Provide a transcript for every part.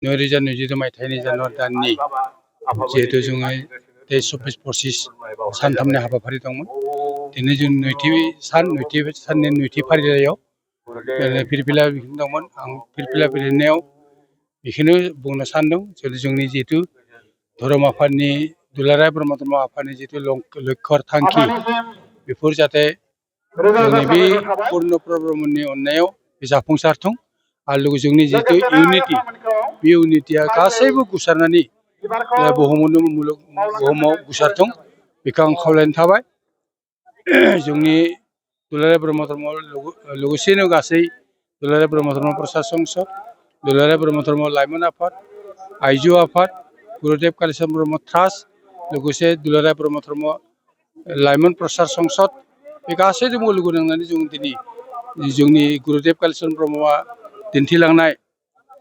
2022 मायथाइनि जानुवारि दाननि जिहेतु जोङो 23-25 सानथामनि हाबाफारि दंमोन। दिनै जों नैथि साननि नैथि फारिलाइयाव फिरफिला बिफिन दंमोन। आं फिरफिला बिलिरनायाव बेखौनो बुंनो सानदों जे जोंनि जिहेतु धोरोम आफादनि दुलाराय ब्रह्म धर्म आफादनि जिहेतु लक्ष्य थांखि बेफोर जाहाथे जोंनि बे पुर्ण ब्रह्मनि अननायाव जाफुंसारथों आरो लोगोसे जोंनि जिहेतु इउनिटि बे इउनिटिया गासैबो गोसारनानै बुहुमाव गोसारथों बेखौ आं खावलायनाय थाबाय। जोंनि दुलाराय ब्रह्म धर्म लोगोसेनो गासै दुलाराय ब्रह्म धर्म प्रसार संसद, दुलाराय ब्रह्म धर्म लाइमोन आफाद, आइजो आफाद, गुरुदेव कालिचरन ब्रह्म ट्रास्ट, लोगोसे दुलाराय ब्रह्म धर्म लाइमोन प्रसार संसद बे गासैजोंबो लोगो नांनानै जों दिनै जोंनि गुरुदेव कालिचरन ब्रह्मआ दिन्थिलांनाय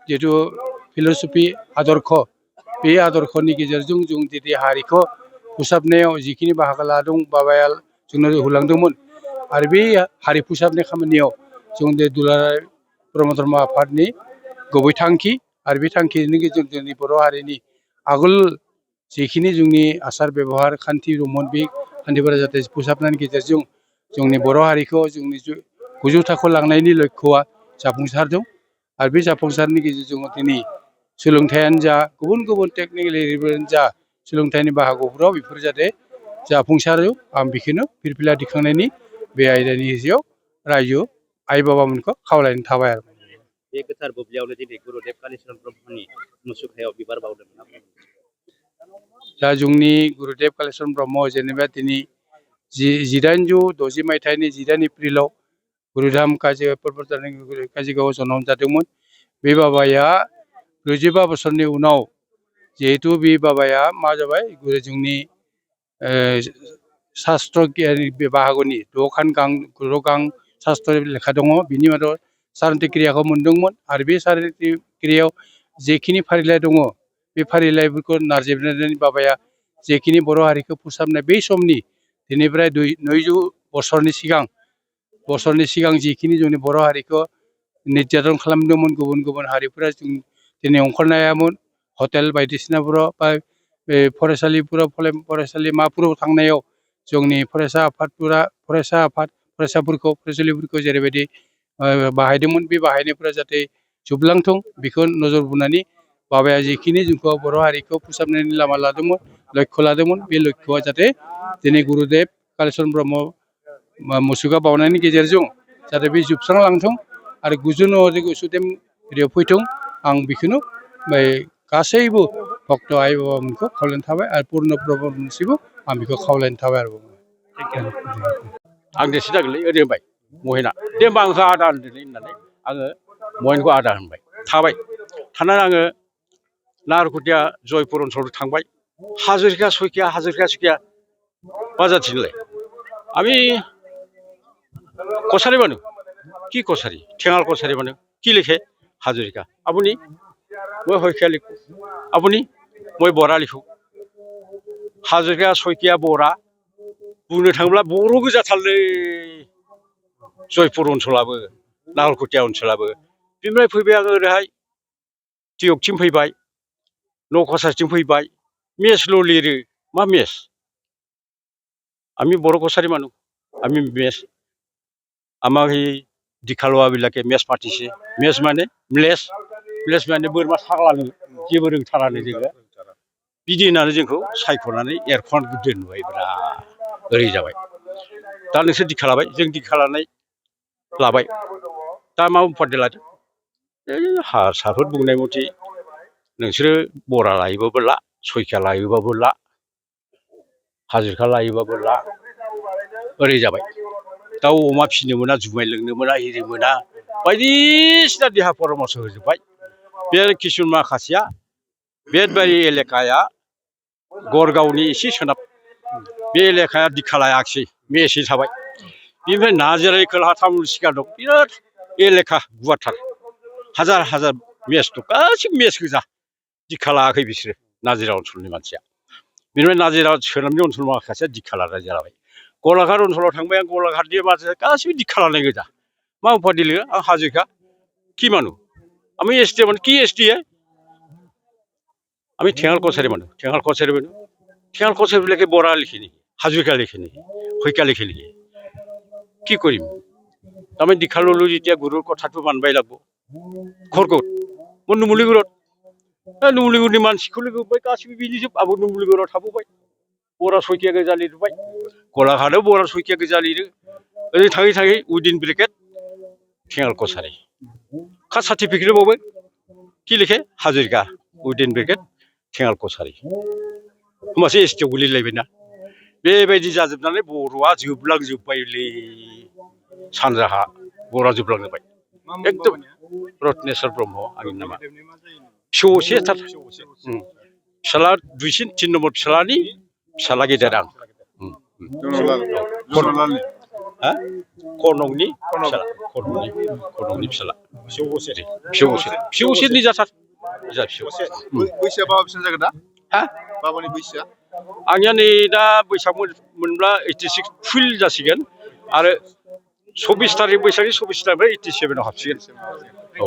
जिहेतु फिल'सफि आदर्श बे आदर्शनि गेजेरजों जों दिनै हारिखौ फोसाबनायाव जिखिनि बाहागो लादों बाबाया जोंनो होलांदोंमोन आरो बे हारि फोसाबनाय खामानियाव जों दुलाराय ब्रह्म धर्म आफादनि गुबै थांखि आरो बे थांखिनि गेजेरजों जोंनि बर' हारिनि आगोल जिखिनि जोंनि आसार बेबहार खान्थि दंमोन बे खान्थिफोरा जाहाथे फोसाबनायनि गेजेरजों जोंनि बर' हारिखौ जोंनि गोजौ थाखोआव लांनायनि लक्ष्यआ जाफुंसारदों आरो बे जाफुंसारनि गेजेरजों दिनै सोलोंथायानो जा गुबुन गुबुन टेकनिकेल एरियायानो जा सोलोंथाइनि बाहागोफोराव बेफोर जाहाथे जाफुंसारो आं बेखौनो फिरफिला दिखांनायनि बे आयदानि गेजेराव रायजो आइ बाबामोनखौ खावलायनो थाबाय आरो। बे गोथार बुब्लियावनो दिनै गुरुदेव कालिचरन ब्रह्मनि मुसुखायाव बिबार बावदों। दा जोंनि गुरुदेव कालिचरन ब्रह्म जेनेबा दिनै 1860 मायथाइनि 18 एप्रिलाव गुरुधाम काजिगावआव जोनोम जादोंमोन। बे बाबाया 45 बोसोरनि उनाव जिहेतु बे बाबाया मा जाबाय जोंनि शास्त्र गियाननि बाहागोनि 6 गां शास्त्र लेखा दङ। बिनि मादाव सारन्ति क्रियाखौ मोनदोंमोन आरो बे सारन्ति क्रियायाव जेखिनि फारिलाइ दङ बे फारिलाइफोरखौ नारजिरनानै बाबाया जेखिनि बर' हारिखौ फोसाबनाय बै समनि दिनैफ्राय 200 बोसोरनि सिगां जिखिनि जोंनि बर' हारिखौ निर्यातन खालामदोंमोन गुबुन गुबुन हारिफोरा जों दिनै ओंखारनो हायामोन। हटेल बायदिसिनाफोराव बा फरायसालिफोराव फरायसालिमाफोराव थांनायाव जोंनि फरायसालिफोरखौ जेरैबायदि बाहायदोंमोन बे बाहायनायफोरा जाहाथे जोबलांथों बेखौ नोजोर बोनानै बाबाया जिखिनि जोंखौ बर' हारिखौ फोसाबनायनि लामा लादोंमोन लक्ष्य लादोंमोन बे लक्ष्यआ जाहाथे दिनै गुरुदेव कालिचरन ब्रह्म मुसुखा बावनायनि गेजेरजों जाहाथे बे जोबस्रांलांथों आरो गुजुन सुदेम फैथों आं बेखौनो गासैबो भक्त आइ बाबामोनखौ खावलायनो थाबाय आरो पुर्ण ब्रह्मनिसिमबो आं बेखौ खावलायनो थाबाय आरो। आं देरसिन जागोनलै ओरै होनबाय महिना दे होनबा आंखौ आदा होनदोलै होननानै आङो महिनखौ आदा होनबाय थाबाय थानानै आङो नारकुटिया जयपुर ओनसोलाव थांबाय। हाजरिका सयखिया मा जाथि नोंलाय? আমি কছাৰী মানুহ। কি কছাৰী? ঠেঙাল কছাৰী মানুহ। কি লিখে? হাজৰিকা। আপুনি? মই শইকীয়া লিখো। আপুনি? মই বৰা লিখো। हाजरिका सयखिया बरा बुंनो थाङोब्ला बर' गोजाथारलै जयपुर ओनसोलाबो नाहरकुटिया ओनसोलाबो। बेनिफ्राय फैबाय आङो ओरैहाय टियकथिं फैबाय नौकसारथिं फैबाय मेसल' लिरो। मा मेस? আমি বড় কছাৰী মানুহ আমি মেছ আমাক সেই দিখালুৱাবিলাকে মেছ পাতিছে মেছ মানে म्लेस মানে बोरमा साग्लानो जेबो रोंथारानो जोङो बिदि होननानै जोंखौ सायख'नानै एरख'नानै दोनबाय ब्रा ओरै जाबाय। दा नोंसोर दिखा लाबाय जों दिखा लाबाय दा मा उपाधि लादों? हारसाफोर बुंनाय मथे नोंसोरो बरा लायोबाबो ला सयखिया लायोबाबो ला हाजरिका लायोबाबो ला ओरै जाबाय। दाउ अमा फिसिनो मोना जुमाय लोंनो मोना एरि मोना बायदिसिना देहा परामर्स होजोब्बाय। बे किसुमान माखासेया बेदबारि एलेकाया गड़गावनि एसे सोनाब बे एलेकाया दिखा लायाखिसै मेसै थाबाय। बेनिफ्राय नाजिरानि खोलाहा तामुल सिगां दं बिराद एलेका गुवारथार हाजार हाजार मेस दं गासिबो मेस गोजा दिखा लायाखै बिसोरो नाजिरा ओनसोलनि मानसिया। बेनिफ्राय नाजिरा सोनाबनि ओनसोल माखासेया दिखा लानाय जाबाय। गलाघाट ओनसोलाव थांबाय आं गलाघाटनि मानसिया गासिबो दिखा लानाय गोजा। मा उपाधि लिरो? आं हाजरिका। कि मानु? আমি एसटी माने कि एसटी है? আমি ঠেঙাল কছাৰী মানুহ ঠেঙাল কছাৰীবিলাকে বৰা লিখে নেকি হাজৰিকা লিখে নেকি শইকীয়া লিখে নেকি কি কৰিম তাৰমানে দীক্ষা ল'লো যেতিয়া গুৰুৰ কথাটো মানবাই লাগিব ঘৰ ক'ত মোৰ নুমলীগড়ত নুমলীগড়नि मानसिखौ लोगो मोनबाय गासिबो बिनिजोब आंबो नुमलीगड़ाव थाबोबाय बरा शइकिया गोजा लिरबाय गलाघाटआव बरा शइकिया गोजा लिरो ओरै थाङै थाङै उइदिन bracket Thengal Kachari caste certificate बावबाय কি লিখে हाजरिका उइदिन ब्रेकेट ঠেঙাল कछारी होमबासो एसटिआव गोलैलायबायना बेबायदि जाजोबनानै बर'आ जोबलांजोब्बायलै सानजाहा बर'आ जोबलांजोब्बाय एकदम रत्नेश्वर ब्रह्म आंनि नामा फिसौसे फिसाला दुइसिन 3 नम्बर फिसालानि फिसाला गेदेर आं कनकनि फिसाला फिसौसे निजाथार बैसोआ बाबा बेसेबां जागोन दा बाबानि बैसोआ आंनिया नै दा बैसाग मोनब्ला 86 फुल जासिगोन आरो 24 तारिख बैसागनि 24 तारिखनिफ्राय 87 आव हाबसिगोन औ